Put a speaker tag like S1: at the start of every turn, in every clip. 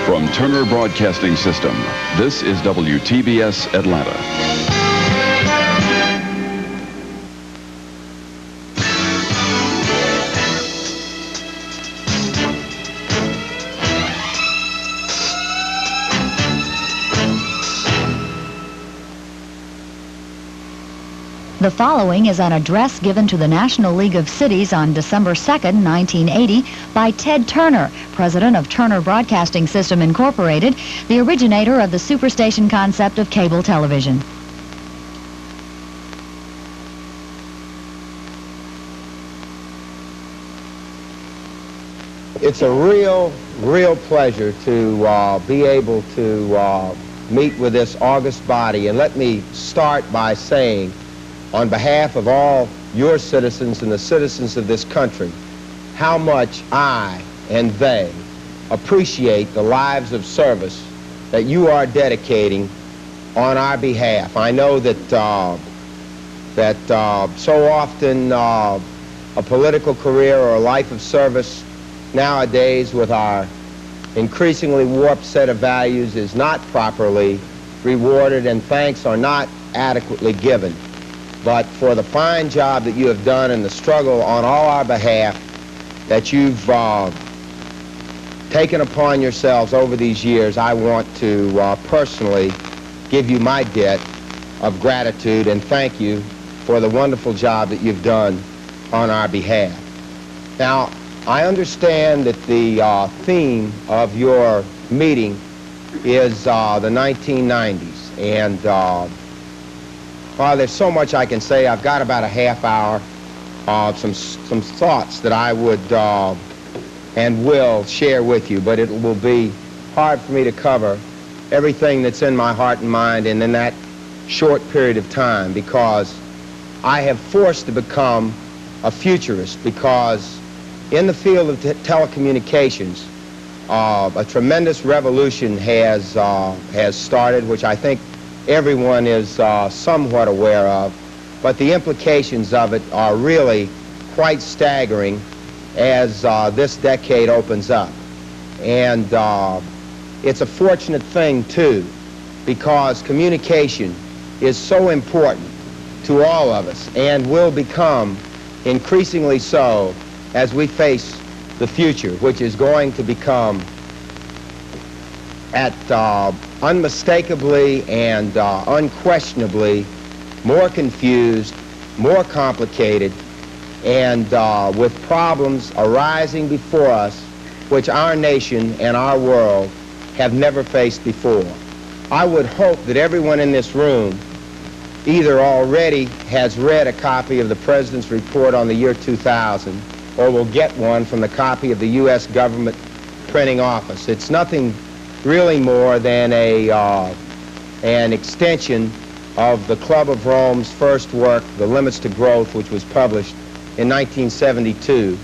S1: From Turner Broadcasting System, this is WTBS Atlanta.
S2: The following is an address given to the National League of Cities on December 2nd, 1980, by Ted Turner, president of Turner Broadcasting System, Incorporated, the originator of the superstation concept of cable television.
S3: It's a real pleasure to be able to meet with this august body. And let me start by saying, on behalf of all your citizens and the citizens of this country, how much I and they appreciate the lives of service that you are dedicating on our behalf. I know that so often a political career or a life of service nowadays, with our increasingly warped set of values, is not properly rewarded and thanks are not adequately given. But for the fine job that you have done and the struggle on all our behalf that you've taken upon yourselves over these years, I want to personally give you my debt of gratitude and thank you for the wonderful job that you've done on our behalf. Now, I understand that the theme of your meeting is the 1990s, and well, there's so much I can say. I've got about a half hour of some thoughts that I would and will share with you, but it will be hard for me to cover everything that's in my heart and mind and in that short period of time, because I have forced to become a futurist, because in the field of telecommunications, a tremendous revolution has started, which I think everyone is somewhat aware of, but the implications of it are really quite staggering as this decade opens up. And it's a fortunate thing, too, because communication is so important to all of us and will become increasingly so as we face the future, which is going to become unmistakably and unquestionably more confused, more complicated, and with problems arising before us which our nation and our world have never faced before. I would hope that everyone in this room either already has read a copy of the President's report on the year 2000 or will get one from the copy of the U.S. government printing office. It's nothing really more than an extension of the Club of Rome's first work, The Limits to Growth, which was published in 1972,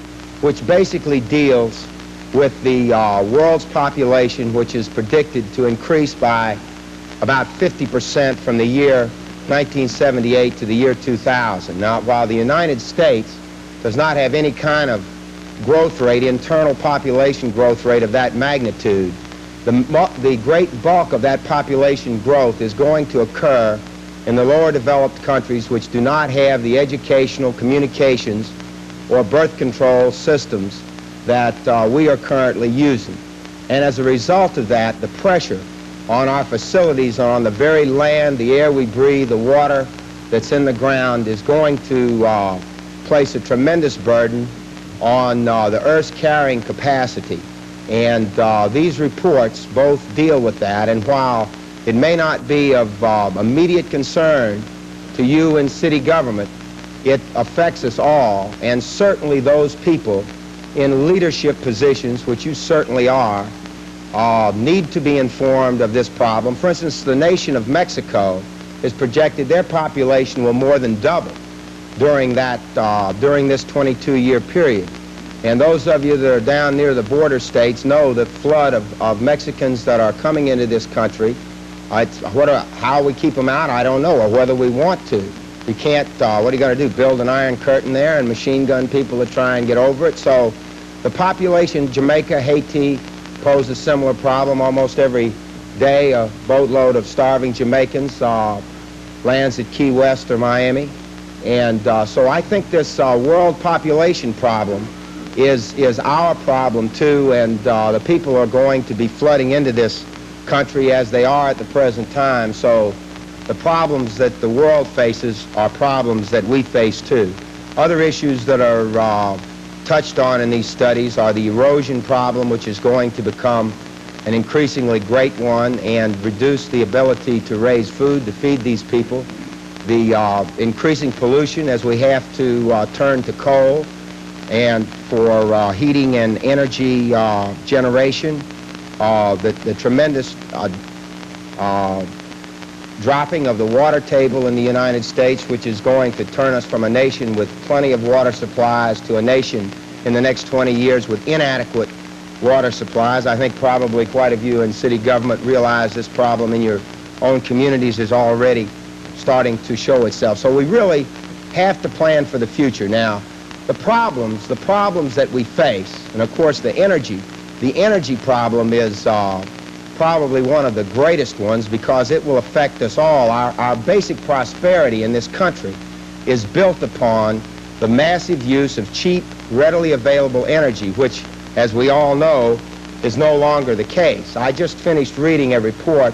S3: which basically deals with the world's population, which is predicted to increase by about 50% from the year 1978 to the year 2000. Now, while the United States does not have any kind of growth rate, internal population growth rate of that magnitude, the great bulk of that population growth is going to occur in the lower developed countries which do not have the educational, communications, or birth control systems that we are currently using. And as a result of that, the pressure on our facilities, on the very land, the air we breathe, the water that's in the ground, is going to place a tremendous burden on the Earth's carrying capacity. And these reports both deal with that, and while it may not be of immediate concern to you in city government, it affects us all, and certainly those people in leadership positions, which you certainly are, need to be informed of this problem. For instance, the nation of Mexico is projected their population will more than double during this 22-year period. And those of you that are down near the border states know the flood of Mexicans that are coming into this country. How we keep them out, I don't know, or whether we want to. We can't, what are you going to do, build an iron curtain there and machine gun people to try and get over it? So the population, Jamaica, Haiti, pose a similar problem. Almost every day, a boatload of starving Jamaicans lands at Key West or Miami. And so I think this world population problem is our problem too, and the people are going to be flooding into this country as they are at the present time. So the problems that the world faces are problems that we face too. Other issues that are touched on in these studies are the erosion problem, which is going to become an increasingly great one and reduce the ability to raise food to feed these people. The increasing pollution as we have to turn to coal and for heating and energy generation, the tremendous dropping of the water table in the United States, which is going to turn us from a nation with plenty of water supplies to a nation in the next 20 years with inadequate water supplies. I think probably quite a few in city government realize this problem in your own communities is already starting to show itself. So we really have to plan for the future. Now, the problems that we face, and of course the energy problem is probably one of the greatest ones because it will affect us all. Our basic prosperity in this country is built upon the massive use of cheap, readily available energy, which, as we all know, is no longer the case. I just finished reading a report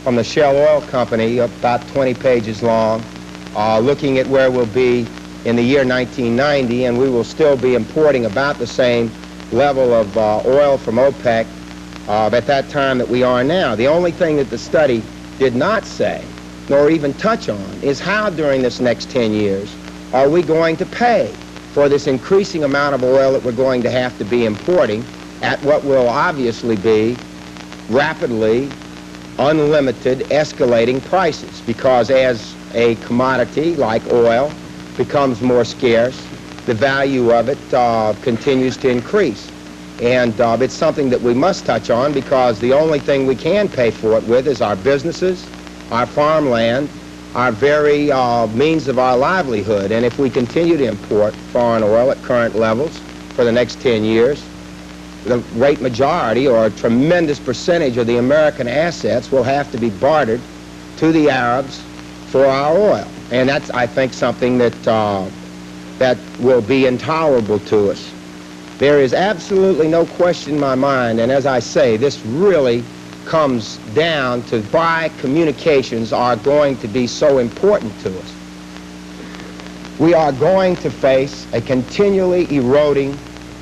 S3: from the Shell Oil Company, about 20 pages long, looking at where we'll be in the year 1990, and we will still be importing about the same level of oil from OPEC at that time that we are now. The only thing that the study did not say, nor even touch on, is how during this next 10 years are we going to pay for this increasing amount of oil that we're going to have to be importing at what will obviously be rapidly unlimited escalating prices, because as a commodity like oil becomes more scarce, the value of it continues to increase. And it's something that we must touch on because the only thing we can pay for it with is our businesses, our farmland, our very means of our livelihood. And if we continue to import foreign oil at current levels for the next 10 years, the great majority or a tremendous percentage of the American assets will have to be bartered to the Arabs for our oil. And that's, I think, something that that will be intolerable to us. There is absolutely no question in my mind, and as I say, this really comes down to why communications are going to be so important to us. We are going to face a continually eroding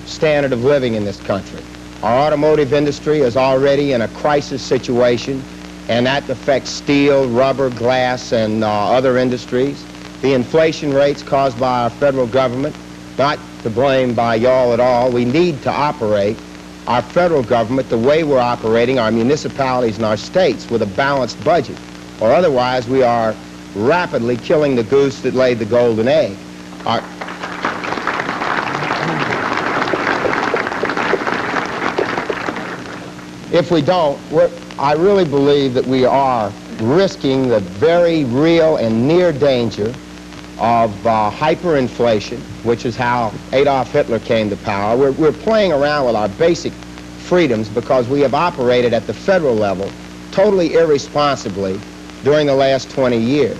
S3: standard of living in this country. Our automotive industry is already in a crisis situation, and that affects steel, rubber, glass, and other industries. The inflation rates caused by our federal government, not to blame by y'all at all. We need to operate our federal government the way we're operating our municipalities and our states, with a balanced budget, or otherwise we are rapidly killing the goose that laid the golden egg. If we don't, I really believe that we are risking the very real and near danger of hyperinflation, which is how Adolf Hitler came to power. We're playing around with our basic freedoms because we have operated at the federal level totally irresponsibly during the last 20 years.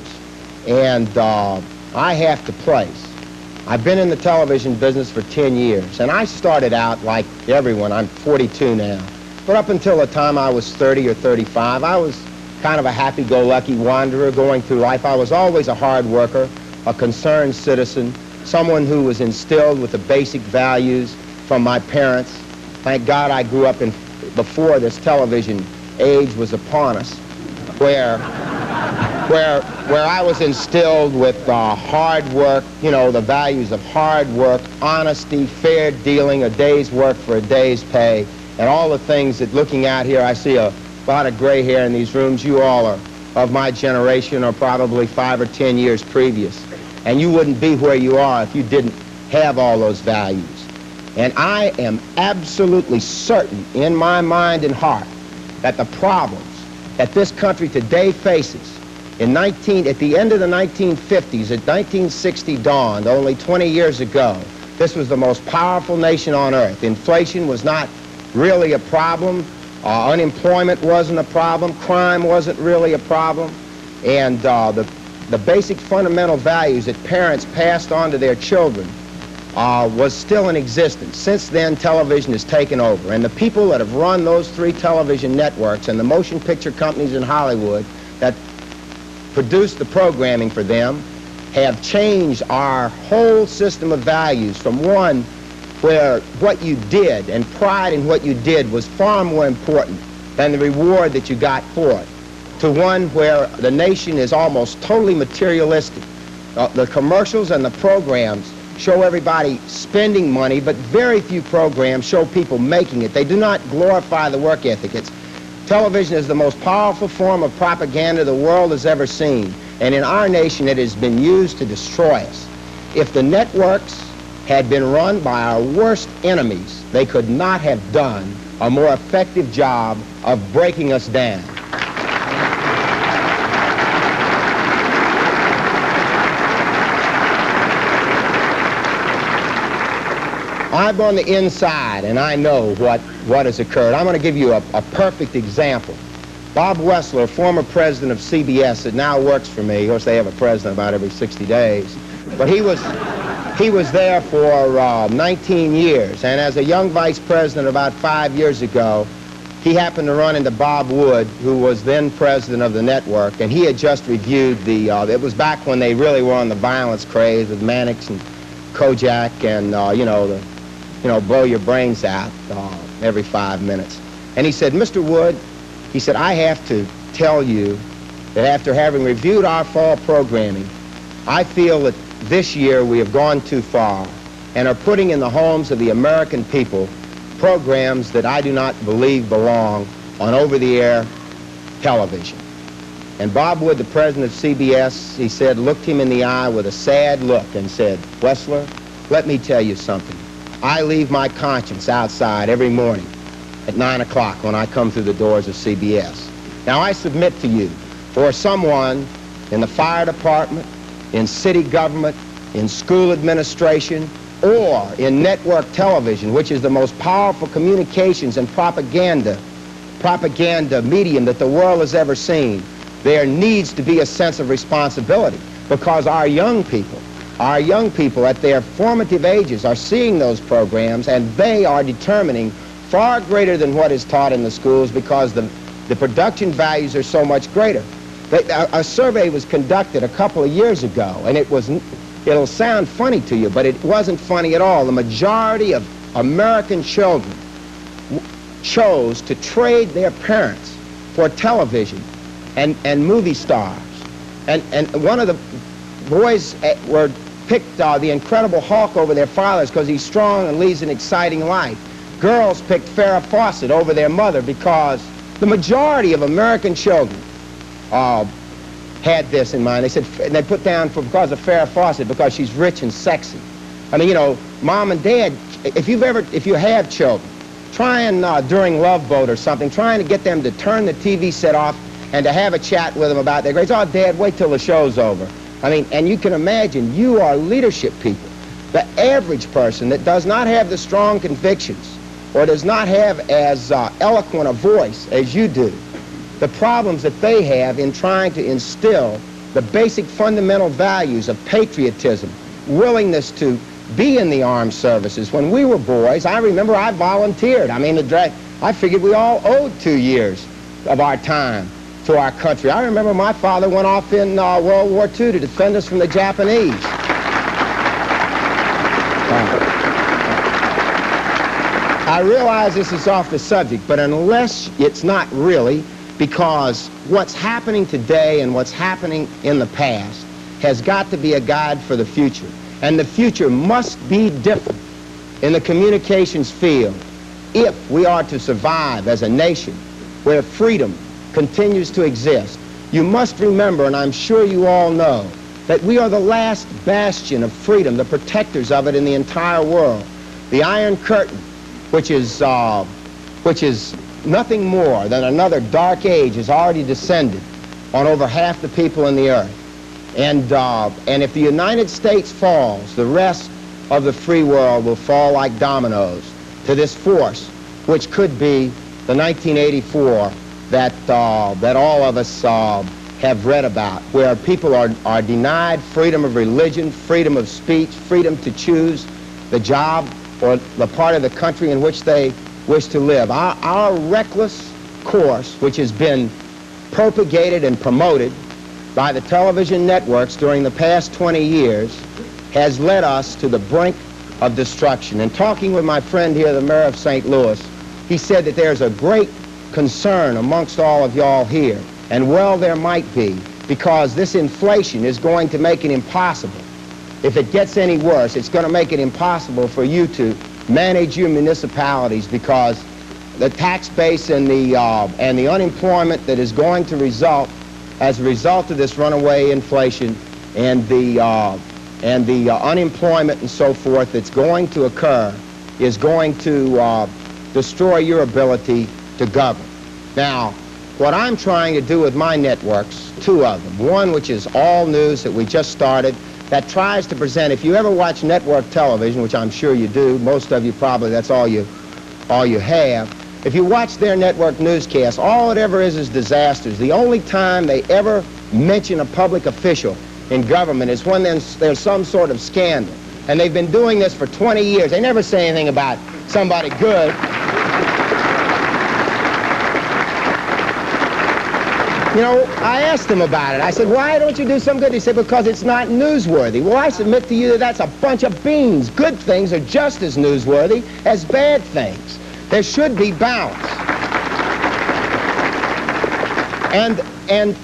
S3: And I have to place. I've been in the television business for 10 years, and I started out like everyone. I'm 42 now. But up until the time I was 30 or 35, I was kind of a happy-go-lucky wanderer going through life. I was always a hard worker, a concerned citizen, someone who was instilled with the basic values from my parents. Thank God I grew up before this television age was upon us, where I was instilled with hard work, you know, the values of hard work, honesty, fair dealing, a day's work for a day's pay, and all the things that, looking out here, I see a lot of gray hair in these rooms. You all are of my generation, or probably 5 or 10 years previous. And you wouldn't be where you are if you didn't have all those values. And I am absolutely certain in my mind and heart that the problems that this country today faces at the end of the 1950s, at 1960 dawned, only 20 years ago, this was the most powerful nation on earth. Inflation was not really a problem. Unemployment wasn't a problem. Crime wasn't really a problem. And the basic fundamental values that parents passed on to their children was still in existence. Since then, television has taken over. And the people that have run those 3 television networks and the motion picture companies in Hollywood that produce the programming for them have changed our whole system of values from one where what you did and pride in what you did was far more important than the reward that you got for it, to one where the nation is almost totally materialistic. The commercials and the programs show everybody spending money, but very few programs show people making it. They do not glorify the work ethic. Television is the most powerful form of propaganda the world has ever seen, and in our nation it has been used to destroy us. If the networks had been run by our worst enemies, they could not have done a more effective job of breaking us down. I'm on the inside, and I know what has occurred. I'm going to give you a perfect example. Bob Wessler, former president of CBS that now works for me. Of course, they have a president about every 60 days. But he was there for 19 years, and as a young vice president about 5 years ago, he happened to run into Bob Wood, who was then president of the network, and he had just reviewed it was back when they really were on the violence craze with Mannix and Kojak and, blow your brains out every 5 minutes. And he said, Mr. Wood, he said, I have to tell you that after having reviewed our fall programming, I feel that this year we have gone too far and are putting in the homes of the American people programs that I do not believe belong on over-the-air television. And Bob Wood, the president of CBS, he said, looked him in the eye with a sad look and said, Wessler, let me tell you something. I leave my conscience outside every morning at 9 o'clock when I come through the doors of CBS. Now, I submit to you, for someone in the fire department, in city government, in school administration, or in network television, which is the most powerful communications and propaganda medium that the world has ever seen, there needs to be a sense of responsibility, because our young people at their formative ages are seeing those programs, and they are determining far greater than what is taught in the schools, because the production values are so much greater. A survey was conducted a couple of years ago, and it'll sound funny to you, but it wasn't funny at all. The majority of American children chose to trade their parents for television and movie stars. And one of the boys picked the Incredible Hulk over their fathers because he's strong and leads an exciting life. Girls picked Farrah Fawcett over their mother because the majority of American children had this in mind. They said, and they put down because of Farrah Fawcett, because she's rich and sexy. I mean, mom and dad, if you have children, try and during Love Boat or something, trying to get them to turn the TV set off and to have a chat with them about their grades. Oh, Dad, wait till the show's over. I mean, and you can imagine, you are leadership people. The average person that does not have the strong convictions or does not have as eloquent a voice as you do, the problems that they have in trying to instill the basic fundamental values of patriotism, willingness to be in the armed services. When we were boys, I remember I volunteered. I mean, I figured we all owed 2 years of our time to our country. I remember my father went off in World War II to defend us from the Japanese. I realize this is off the subject, but unless it's not really, because what's happening today and what's happening in the past has got to be a guide for the future. And the future must be different in the communications field if we are to survive as a nation where freedom continues to exist. You must remember, and I'm sure you all know, that we are the last bastion of freedom, the protectors of it in the entire world. The Iron Curtain, which is nothing more than another dark age, has already descended on over half the people in the earth. And if the United States falls, the rest of the free world will fall like dominoes to this force which could be the 1984 that all of us have read about, where people are denied freedom of religion, freedom of speech, freedom to choose the job or the part of the country in which they wish to live. Our reckless course, which has been propagated and promoted by the television networks during the past 20 years, has led us to the brink of destruction. And talking with my friend here, the mayor of St. Louis, he said that there's a great concern amongst all of y'all here. And well, there might be, because this inflation is going to make it impossible. If it gets any worse, it's going to make it impossible for you to manage your municipalities, because the tax base and the unemployment that is going to result as a result of this runaway inflation and the unemployment and so forth that's going to occur is going to destroy your ability to govern. Now, what I'm trying to do with my networks, two of them, one which is all news that we just started, that tries to present, if you ever watch network television, which I'm sure you do, most of you probably, that's all you have, if you watch their network newscasts, all it ever is disasters. The only time they ever mention a public official in government is when there's some sort of scandal. And they've been doing this for 20 years. They never say anything about somebody good. You know, I asked them about it. I said, why don't you do some good? He said, because it's not newsworthy. Well, I submit to you that that's a bunch of beans. Good things are just as newsworthy as bad things. There should be balance. And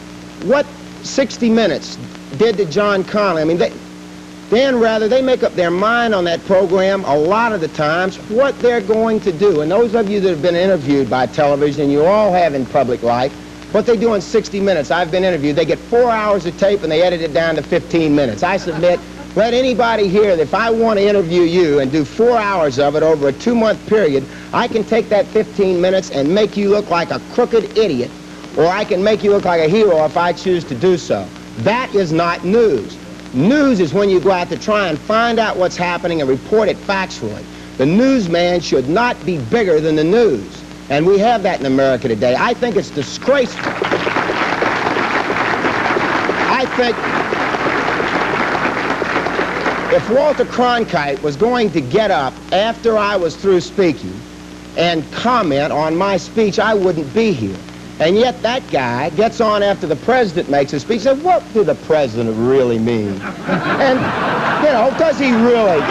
S3: what 60 Minutes did to John Connolly, I mean, they make up their mind on that program a lot of the times what they're going to do. And those of you that have been interviewed by television, and you all have in public life, what they do in 60 Minutes, I've been interviewed, they get 4 hours of tape and they edit it down to 15 minutes. I submit, let anybody hear that if I want to interview you and do 4 hours of it over a 2-month period, I can take that 15 minutes and make you look like a crooked idiot, or I can make you look like a hero if I choose to do so. That is not news. News is when you go out to try and find out what's happening and report it factually. The newsman should not be bigger than the news. And we have that in America today. I think it's disgraceful. I think if Walter Cronkite was going to get up after I was through speaking and comment on my speech, I wouldn't be here. And yet that guy gets on after the president makes his speech and says, what did the president really mean? And, you know, does he really?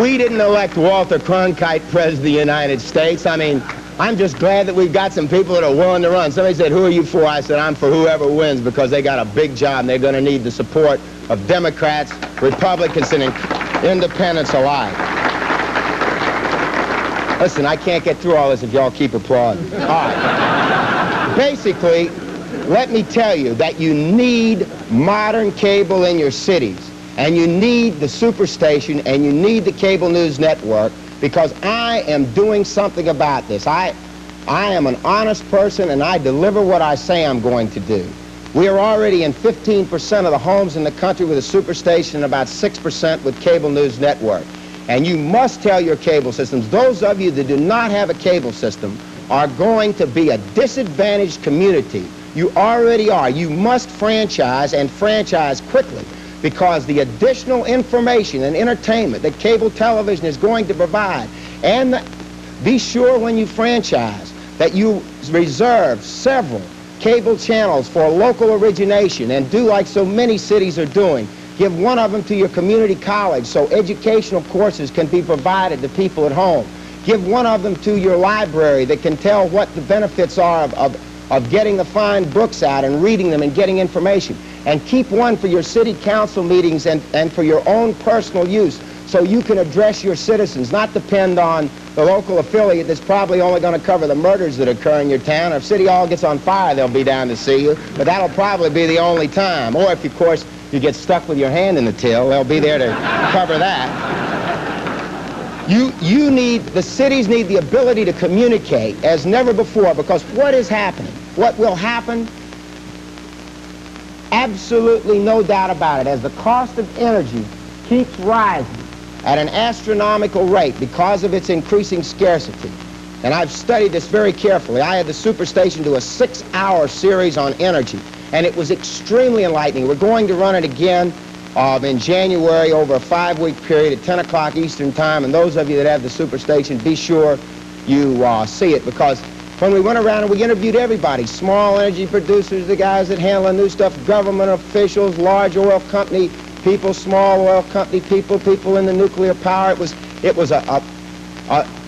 S3: We didn't elect Walter Cronkite president of the United States. I mean, I'm just glad that we've got some people that are willing to run. Somebody said, who are you for? I said, I'm for whoever wins, because they got a big job and they're going to need the support of Democrats, Republicans, and independents alike. Listen, I can't get through all this if y'all keep applauding. All right. Basically, let me tell you that you need modern cable in your cities. And you need the Superstation, and you need the cable news network, because I am doing something about this. I am an honest person, and I deliver what I say I'm going to do. We are already in 15% of the homes in the country with a Superstation and about 6% with cable news network. And you must tell your cable systems, those of you that do not have a cable system are going to be a disadvantaged community. You already are. You must franchise, and franchise quickly, because the additional information and entertainment that cable television is going to provide, and be sure when you franchise that you reserve several cable channels for local origination, and do like so many cities are doing. Give one of them to your community college so educational courses can be provided to people at home. Give one of them to your library that can tell what the benefits are of getting the fine books out and reading them and getting information. And keep one for your city council meetings and for your own personal use, so you can address your citizens, not depend on the local affiliate that's probably only going to cover the murders that occur in your town. If City Hall gets on fire, they'll be down to see you, but that'll probably be the only time. Or if, of course, you get stuck with your hand in the till, they'll be there to cover that. The cities need the ability to communicate as never before, because what is happening, what will happen, absolutely no doubt about it, as the cost of energy keeps rising at an astronomical rate because of its increasing scarcity. And I've studied this very carefully. I had the Superstation do a 6-hour series on energy, and it was extremely enlightening. We're going to run it again in January over a 5-week period at 10 o'clock Eastern Time, and those of you that have the Superstation, be sure you see it, because when we went around and we interviewed everybody, small energy producers, the guys that handle the new stuff, government officials, large oil company people, small oil company people, people in the nuclear power. It was a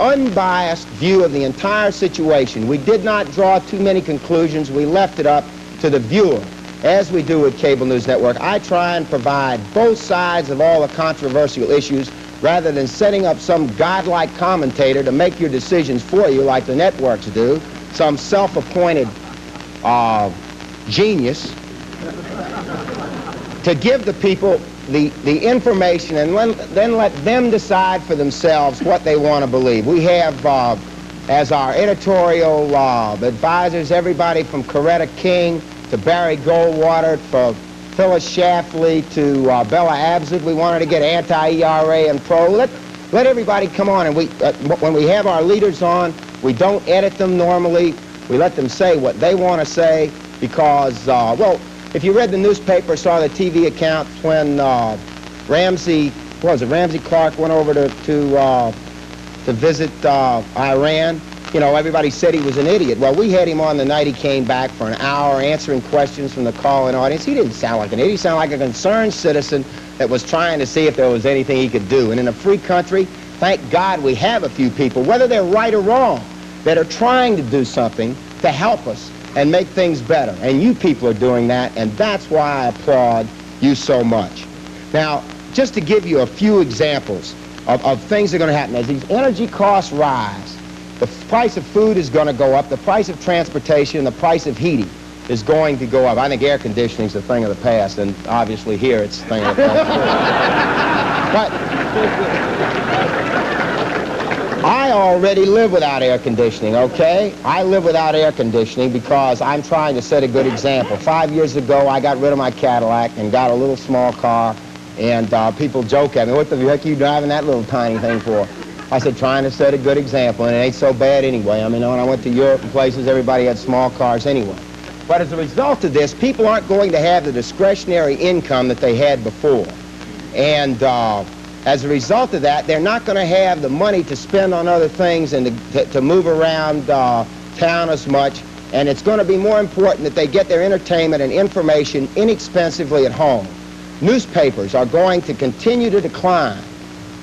S3: unbiased view of the entire situation. We did not draw too many conclusions. We left it up to the viewer, as we do with Cable News Network. I try and provide both sides of all the controversial issues rather than setting up some godlike commentator to make your decisions for you like the networks do, some self-appointed genius, to give the people the information and then let them decide for themselves what they want to believe. We have as our editorial advisors everybody from Coretta King to Barry Goldwater, for Phyllis Schlafly to Bella Abzug. We wanted to get anti-ERA and pro. Let everybody come on, and when we have our leaders on, we don't edit them normally. We let them say what they want to say, because, well, if you read the newspaper, saw the TV accounts when Ramsey Clark went over to visit Iran, you know, everybody said he was an idiot. Well, we had him on the night he came back for an hour answering questions from the call-in audience. He didn't sound like an idiot. He sounded like a concerned citizen that was trying to see if there was anything he could do. And in a free country, thank God we have a few people, whether they're right or wrong, that are trying to do something to help us and make things better. And you people are doing that, and that's why I applaud you so much. Now, just to give you a few examples of things that are going to happen. As these energy costs rise, the price of food is going to go up, the price of transportation, the price of heating is going to go up. I think air conditioning is a thing of the past, and obviously here it's a thing of the past. But I already live without air conditioning, okay? I live without air conditioning because I'm trying to set a good example. 5 years ago, I got rid of my Cadillac and got a little small car, and people joke at me, what the heck are you driving that little tiny thing for? I said, trying to set a good example, and it ain't so bad anyway. I mean, when I went to Europe and places, everybody had small cars anyway. But as a result of this, people aren't going to have the discretionary income that they had before. And as a result of that, they're not going to have the money to spend on other things and to move around town as much. And it's going to be more important that they get their entertainment and information inexpensively at home. Newspapers are going to continue to decline,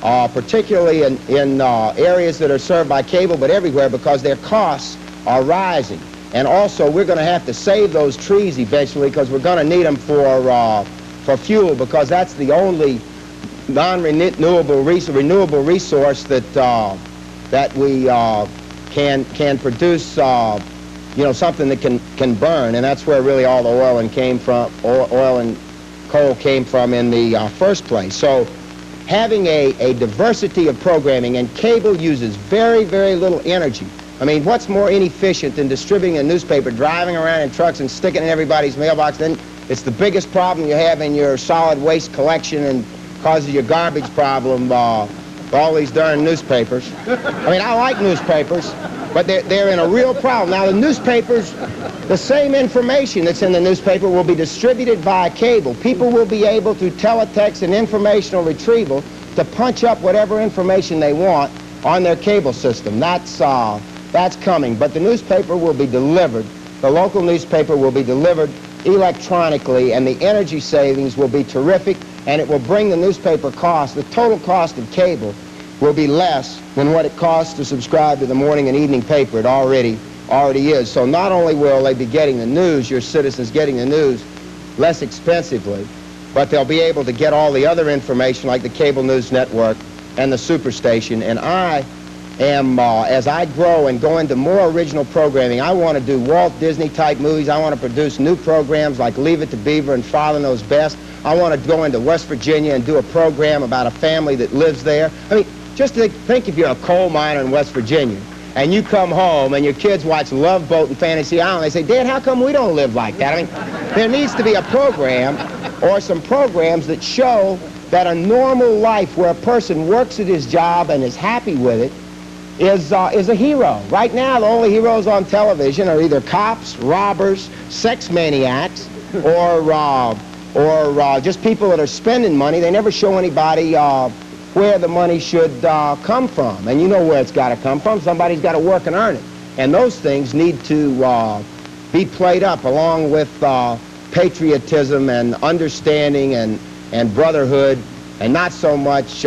S3: particularly in areas that are served by cable, but everywhere, because their costs are rising. And also, we're going to have to save those trees eventually, because we're going to need them for fuel, because that's the only non-renewable renewable resource that we can produce, you know, something that can burn, and that's where really all the oil and coal came from in the first place. So having a diversity of programming, and cable uses very, very little energy. I mean, what's more inefficient than distributing a newspaper, driving around in trucks and sticking it in everybody's mailbox? Then it's the biggest problem you have in your solid waste collection and causes your garbage problem, all these darn newspapers. I mean, I like newspapers, but they're in a real problem. Now, the newspapers, the same information that's in the newspaper will be distributed via cable. People will be able to teletext and informational retrieval to punch up whatever information they want on their cable system. That's coming. But the newspaper will be delivered, the local newspaper will be delivered electronically, and the energy savings will be terrific, and it will bring the newspaper cost, the total cost of cable, will be less than what it costs to subscribe to the morning and evening paper. It already is. So not only will they be getting the news, your citizens getting the news less expensively, but they'll be able to get all the other information like the cable news network and the Superstation. And I am, as I grow and go into more original programming, I want to do Walt Disney type movies. I want to produce new programs like Leave It to Beaver and Father Knows Best. I want to go into West Virginia and do a program about a family that lives there. I mean, just think if you're a coal miner in West Virginia and you come home and your kids watch Love Boat and Fantasy Island, they say, Dad, how come we don't live like that? I mean, there needs to be a program or some programs that show that a normal life where a person works at his job and is happy with it is a hero. Right now, the only heroes on television are either cops, robbers, sex maniacs, or just people that are spending money. They never show anybody where the money should come from. And you know where it's got to come from. Somebody's got to work and earn it. And those things need to be played up along with patriotism and understanding and brotherhood, and not so much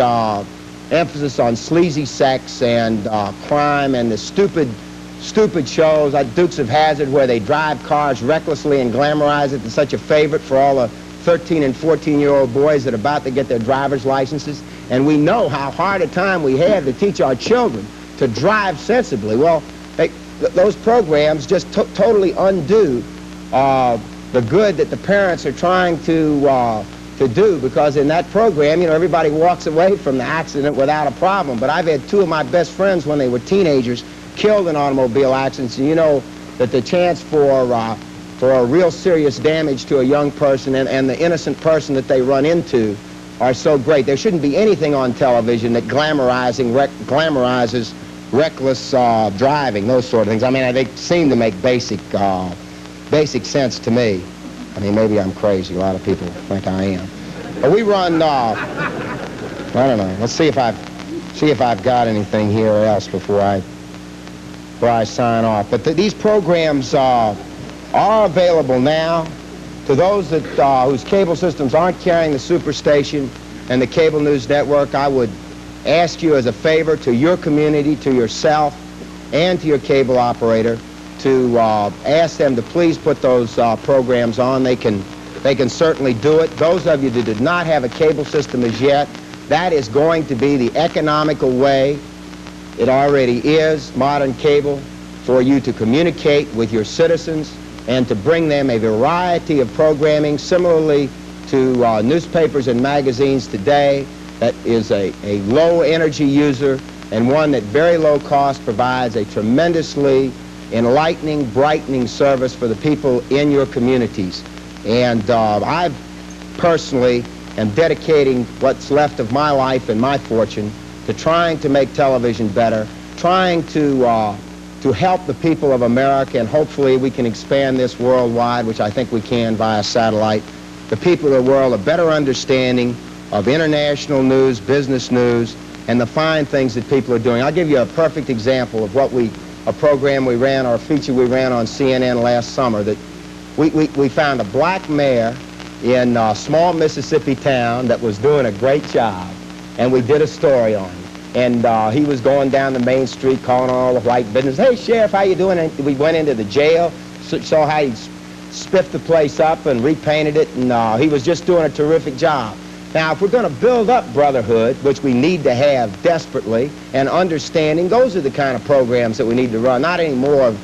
S3: emphasis on sleazy sex and crime and the stupid shows like Dukes of Hazzard, where they drive cars recklessly and glamorize it. It's such a favorite for all the 13 and 14-year-old boys that are about to get their driver's licenses. And we know how hard a time we have to teach our children to drive sensibly. Well, those programs just totally undo the good that the parents are trying to do, because in that program, you know, everybody walks away from the accident without a problem. But I've had two of my best friends when they were teenagers killed in automobile accidents, and you know that the chance for a real serious damage to a young person and the innocent person that they run into are so great. There shouldn't be anything on television that glamorizes reckless driving, those sort of things. I mean, they seem to make basic sense to me. I mean, maybe I'm crazy. A lot of people think I am. But we run, I don't know. Let's see if I've got anything here else before I sign off. But these programs are available now to those that whose cable systems aren't carrying the Superstation and the cable news network. I would ask you as a favor to your community, to yourself, and to your cable operator to ask them to please put those programs on. They can certainly do it. Those of you that did not have a cable system as yet, that is going to be the economical way, it already is, modern cable, for you to communicate with your citizens and to bring them a variety of programming similarly to newspapers and magazines today, that is a low energy user and one that very low cost provides a tremendously enlightening, brightening service for the people in your communities. And I personally am dedicating what's left of my life and my fortune to trying to make television better, trying to help the people of America, and hopefully we can expand this worldwide, which I think we can via satellite, the people of the world a better understanding of international news, business news, and the fine things that people are doing. I'll give you a perfect example of a program we ran, or a feature we ran on CNN last summer, that we found a black mayor in a small Mississippi town that was doing a great job, and we did a story on him. And he was going down the main street calling on all the white business. Hey, Sheriff, how you doing? And we went into the jail, saw how he spiffed the place up and repainted it, and he was just doing a terrific job. Now, if we're going to build up brotherhood, which we need to have desperately, and understanding, those are the kind of programs that we need to run. Not any more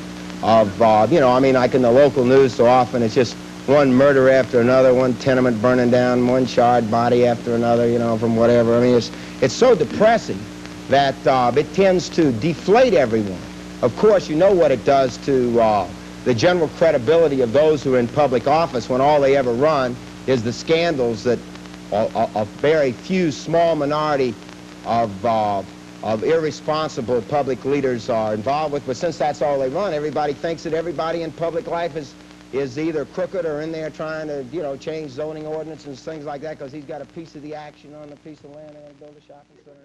S3: of you know, I mean, like in the local news so often, it's just one murder after another, one tenement burning down, one charred body after another, you know, from whatever. I mean, it's so depressing that it tends to deflate everyone. Of course, you know what it does to the general credibility of those who are in public office when all they ever run is the scandals that a very few small minority of irresponsible public leaders are involved with. But since that's all they run, everybody thinks that everybody in public life is either crooked or in there trying to, you know, change zoning ordinances and things like that, because he's got a piece of the action on a piece of land and build a shopping center.